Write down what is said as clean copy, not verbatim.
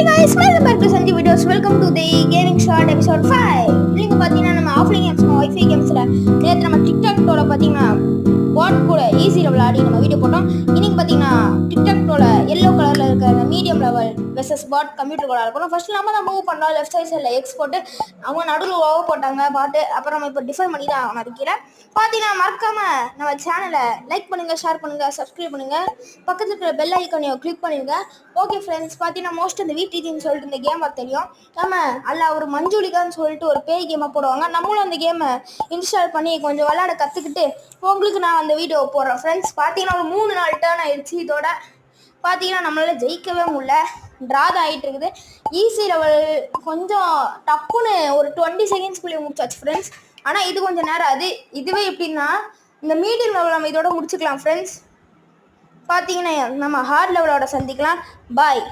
guys, welcome back to Sanji Videos. Welcome to the gaming short episode 5. நீங்க பாத்தீங்கன்னா நம்ம offline games wifi கேம்ஸ்ல நேத்து நம்ம டிக்டாக் டோல பாத்தீங்கன்னா பாட் கூட ஈஸில விளையாடி நம்ம வீடியோ போட்டோம். இன்னைக்கு பாத்தீங்கன்னா டிக்டாக் டோல yellow கலர்ல இருக்க அந்த மீடியம் லெவல் வெர்சஸ் பாட் கம்ப்யூட்டர் கூட போறோம். ஃபர்ஸ்ட் நாம தான் மூவ் பண்ணோம் லெஃப்ட் சைடுல எக்ஸ் போட்டு அவங்க நடுவுல ஓவர் போட்டாங்க பாட். அப்புறம் நம்ம இப்போ டிஃபைன் பண்ணி தான் மதிக்கிறேன். பாத்தீங்கன்னா மறக்காம நம்ம சேனலை லைக் பண்ணுங்க, ஷேர் பண்ணுங்க, சப்ஸ்கிரைப் பண்ணுங்க, பக்கத்துல இருக்கிற பெல் ஐக்கானையும் கிளிக் பண்ணிருங்க. ஓகே ஃப்ரெண்ட்ஸ், பார்த்தீங்கன்னா மோஸ்ட் இந்த VTTன்னு சொல்லிட்டு இந்த கேமை தெரியும். நம்ம அல்ல ஒரு மஞ்சுளிகான்னு சொல்லிட்டு ஒரு பேய் கேமை போடுவாங்க. நம்மளும் அந்த கேமை இன்ஸ்டால் பண்ணி கொஞ்சம் விளையாட கற்றுக்கிட்டு உங்களுக்கு நான் அந்த வீடியோ போடுறேன். ஃப்ரெண்ட்ஸ் பார்த்தீங்கன்னா ஒரு 3 நாள் டேர்ன் ஆயிடுச்சு. இதோட பார்த்தீங்கன்னா நம்மளால ஜெயிக்கவே முடியல, ட்ரா தான் ஆகிட்டு இருக்குது. ஈஸி லெவல் கொஞ்சம் டப்புன்னு ஒரு 20 செகண்ட்ஸ்குள்ளேயே முடிச்சாச்சு ஃப்ரெண்ட்ஸ். ஆனால் இது கொஞ்சம் நேரம் இதுவே எப்படின்னா இந்த மீடியம் லெவல் நம்ம இதோட முடிச்சுக்கலாம் ஃப்ரெண்ட்ஸ். பார்த்தீங்கன்னா நம்ம ஹார்ட் லெவலோட சந்திக்கலாம். பாய்.